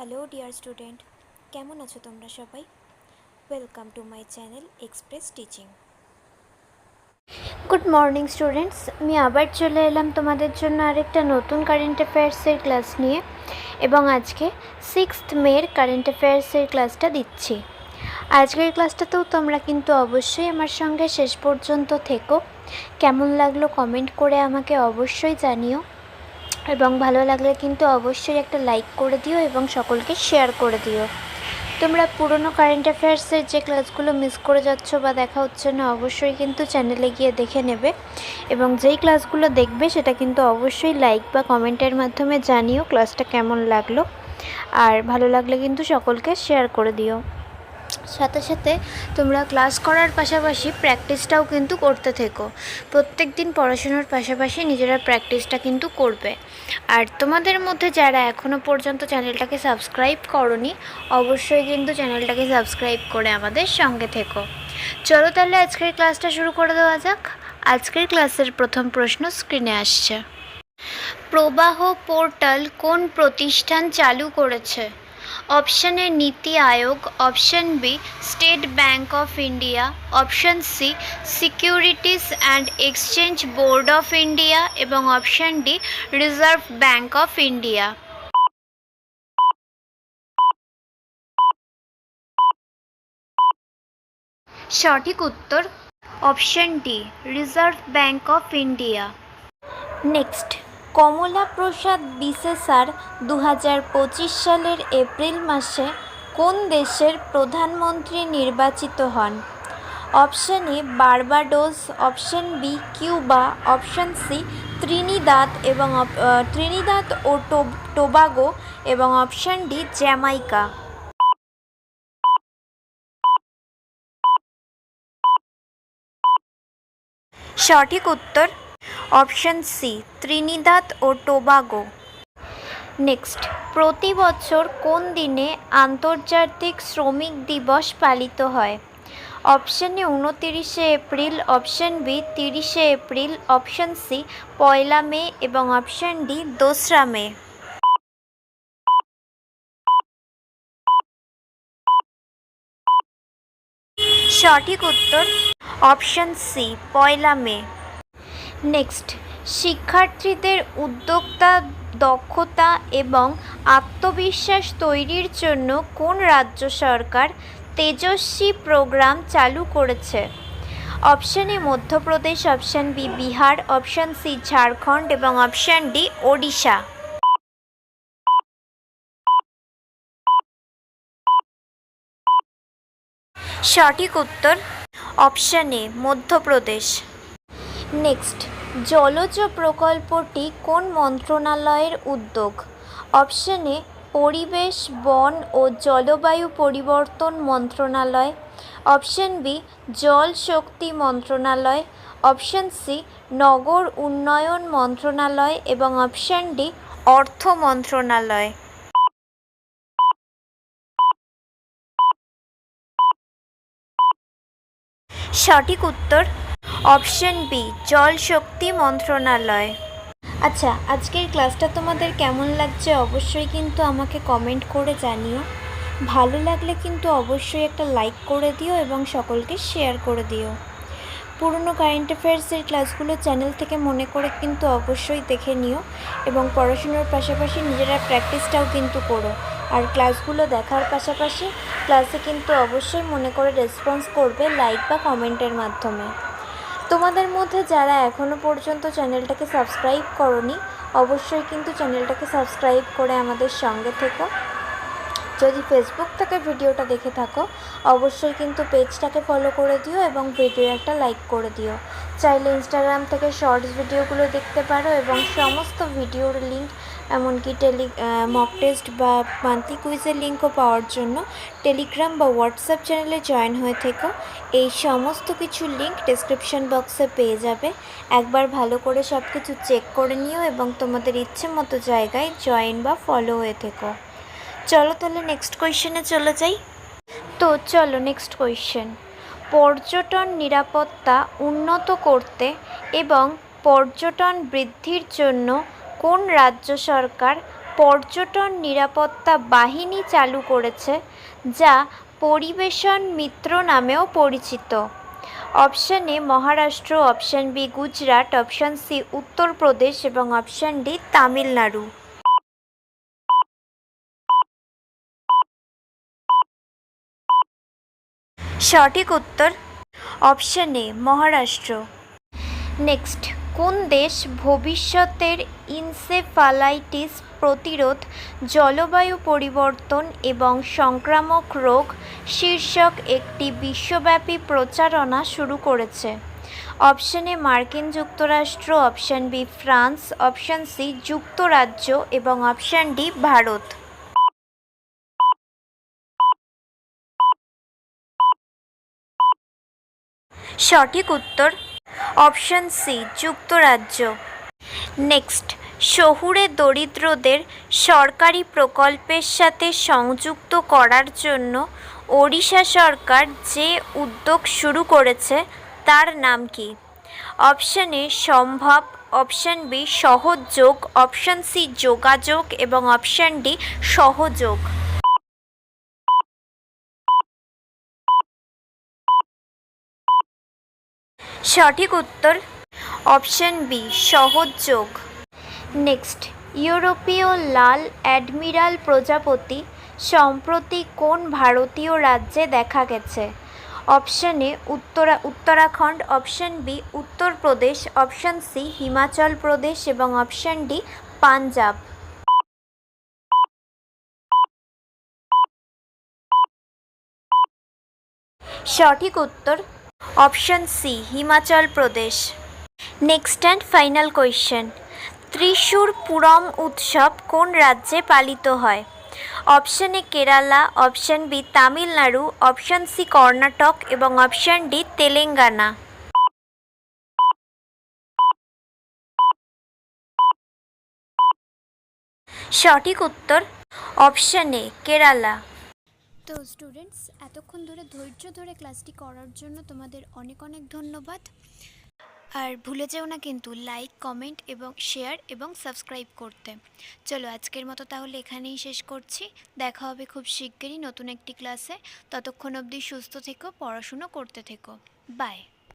Hello dear student, কেমন আছো তোমরা সবাই? Welcome to my channel express teaching. Good morning students, আমি আবার চলে এলাম তোমাদের জন্য আরেকটা নতুন কারেন্ট অ্যাফেয়ার্সের ক্লাস নিয়ে, এবং আজকে 6th মের কারেন্ট অ্যাফেয়ার্সের ক্লাসটা দিচ্ছি। আজকের ক্লাসটাতেও তোমরা কিন্তু অবশ্যই আমার সঙ্গে শেষ পর্যন্ত থেকো। কেমন লাগলো কমেন্ট করে আমাকে অবশ্যই জানিও, এবং ভালো লাগলে কিন্তু অবশ্যই একটা লাইক করে দিও এবং সকলকে শেয়ার করে দিও। তোমরা পুরনো কারেন্ট অ্যাফেয়ার্সের যে ক্লাসগুলো মিস করে যাচ্ছ বা দেখা হচ্ছে না, অবশ্যই কিন্তু চ্যানেলে গিয়ে দেখে নেবে, এবং যেই ক্লাসগুলো দেখবে সেটা কিন্তু অবশ্যই লাইক বা কমেন্টের মাধ্যমে জানিও ক্লাসটা কেমন লাগলো, আর ভালো লাগলে কিন্তু সকলকে শেয়ার করে দিও। সাথে সাথে তোমরা ক্লাস করার পাশাপাশি প্র্যাকটিসটাও কিন্তু করতে থেকো। প্রত্যেক দিন পড়াশোনার পাশাপাশি নিজেরা প্র্যাকটিসটা কিন্তু করবে। আর তোমাদের মধ্যে যারা এখনও পর্যন্ত চ্যানেলটাকে সাবস্ক্রাইব করোনি, অবশ্যই কিন্তু চ্যানেলটাকে সাবস্ক্রাইব করে আমাদের সঙ্গে থেকো। চলো তাহলে আজকের ক্লাসটা শুরু করে দেওয়া যাক। আজকের ক্লাসের প্রথম প্রশ্ন স্ক্রিনে আসছে। প্রবাহ পোর্টাল কোন প্রতিষ্ঠান চালু করেছে? Option A NITI Aayog, option B State Bank of India, option C Securities and Exchange Board of India এবং option D Reserve Bank of India. সঠিক উত্তর option D Reserve Bank of India. Next, Kamla Persad Bissessar 2025 সালের April মাসে কোন দেশের প্রধানমন্ত্রী নির্বাচিত হন? Option A Barbados, option B Cuba, option C Trinidad ও টোবাগো এবং অপশন ডি জ্যামাইকা। সঠিক উত্তর অপশন সি ত্রিনিদাদ ও টোবাগো। নেক্সট, প্রতি বছর কোন দিনে আন্তর্জাতিক শ্রমিক দিবস পালিত হয়? অপশন এ 29শে এপ্রিল, অপশন বি 30শে এপ্রিল, অপশন সি 1লা মে এবং অপশন ডি 2রা মে। সঠিক উত্তর অপশন সি 1লা মে। নেক্সট, শিক্ষার্থীদের উদ্যোক্তা, দক্ষতা এবং আত্মবিশ্বাস তৈরির জন্য কোন রাজ্য সরকার তেজস্বী প্রোগ্রাম চালু করেছে? Option A Madhya Pradesh, option B Bihar, option C Jharkhand এবং অপশন ডি ওড়িশা। সঠিক উত্তর অপশন এ মধ্যপ্রদেশ। নেক্সট, জলজ প্রকল্পটি কোন মন্ত্রণালয়ের উদ্যোগ? অপশন এ পরিবেশ, বন ও জলবায়ু পরিবর্তন মন্ত্রণালয়, অপশন বি জল শক্তি মন্ত্রণালয়, অপশন সি নগর উন্নয়ন মন্ত্রণালয় এবং অপশন ডি অর্থ মন্ত্রণালয়। সঠিক উত্তর অপশন বি জল শক্তি মন্ত্রণালয়। আচ্ছা, আজকের ক্লাসটা তোমাদের কেমন লাগছে অবশ্যই কিন্তু আমাকে কমেন্ট করে জানিও। ভালো লাগলে কিন্তু অবশ্যই একটা লাইক করে দিও এবং সকলকে শেয়ার করে দিও। পুরনো কারেন্ট অ্যাফেয়ার্সের ক্লাসগুলো চ্যানেল থেকে মনে করে কিন্তু অবশ্যই দেখে নিও, এবং পড়াশোনার পাশাপাশি নিজেরা প্র্যাকটিসটাও কিন্তু করো। আর ক্লাসগুলো দেখার পাশাপাশি ক্লাসে কিন্তু অবশ্যই মনে করে রেসপন্স করবে লাইক বা কমেন্টের মাধ্যমে। তোমাদের মধ্যে যারা এখনও পর্যন্ত চ্যানেলটাকে সাবস্ক্রাইব করোনি, অবশ্যই কিন্তু চ্যানেলটাকে সাবস্ক্রাইব করে আমাদের সঙ্গে থেকো। যদি ফেসবুক থেকে ভিডিওটা দেখে থাকো, অবশ্যই কিন্তু পেজটাকে ফলো করে দিও এবং ভিডিও একটা লাইক করে দিও। চাইলে ইনস্টাগ্রাম থেকে শর্টস ভিডিওগুলো দেখতে পারো, এবং সমস্ত ভিডিওর লিঙ্ক, এমনকি মক টেস্ট বা মান্থলি কুইজের লিঙ্কও পাওয়ার জন্য টেলিগ্রাম বা হোয়াটসঅ্যাপ চ্যানেলে জয়েন হয়ে থেকো। এই সমস্ত কিছু লিঙ্ক ডেসক্রিপশন বক্সে পেয়ে যাবে। একবার ভালো করে সব কিছু চেক করে নিও এবং তোমাদের ইচ্ছে মতো জায়গায় জয়েন বা ফলো হয়ে থেকো। চলো তাহলে নেক্সট কোয়েশ্চেনে চলে যাই। তো চলো নেক্সট কোয়েশ্চেন। পর্যটন নিরাপত্তা উন্নত করতে এবং পর্যটন বৃদ্ধির জন্য কোন রাজ্য সরকার পর্যটন নিরাপত্তা বাহিনী চালু করেছে, যা পরিবেশন মিত্র নামেও পরিচিত? Option A Maharashtra, option B Gujarat, option C Uttar Pradesh এবং অপশান ডি তামিলনাড়ু। সঠিক উত্তর অপশান এ মহারাষ্ট্র। নেক্সট, কোন দেশ ভবিষ্যতের ইনসেফালাইটিস প্রতিরোধ, জলবায়ু পরিবর্তন এবং সংক্রামক রোগ শীর্ষক একটি বিশ্বব্যাপী প্রচারণা শুরু করেছে? অপশান এ মার্কিন যুক্তরাষ্ট্র, option B France, option C যুক্তরাজ্য এবং অপশান ডি ভারত। সঠিক উত্তর অপশান সি যুক্তরাজ্য। নেক্সট, শহুরে দরিদ্রদের সরকারি প্রকল্পের সাথে সংযুক্ত করার জন্য ওড়িশা সরকার যে উদ্যোগ শুরু করেছে তার নাম কি? অপশান এ সম্ভব, অপশান বি সহযোগ, অপশান সি যোগাযোগ এবং অপশান ডি সহযোগ। সঠিক উত্তর অপশান বি সহযোগ। নেক্সট, ইউরোপীয় লাল অ্যাডমিরাল প্রজাপতি সম্প্রতি কোন ভারতীয় রাজ্যে দেখা গেছে? Option A Uttarakhand, option B Uttar Pradesh, option C Himachal Pradesh এবং অপশান ডি পাঞ্জাব। সঠিক উত্তর option C Himachal Pradesh. Next and final question, Thrissur Pooram উৎসব কোন রাজ্যে পালিত হয়? Option A Kerala, option B Tamil Nadu, option C Karnataka এবং অপশান ডি তেলেঙ্গানা। সঠিক উত্তর অপশান এ কেরালা। তো স্টুডেন্টস, এতক্ষণ ধরে ধৈর্য ধরে ক্লাসটি করার জন্য তোমাদের অনেক অনেক ধন্যবাদ। আর ভুলে যেও না কিন্তু লাইক, কমেন্ট এবং শেয়ার এবং সাবস্ক্রাইব করতে। চলো আজকের মতো তাহলে এখানেই শেষ করছি। দেখা হবে খুব শিগগিরই নতুন একটি ক্লাসে। ততক্ষণ অবধি সুস্থ থেকো, পড়াশুনো করতে থেকো। বাই।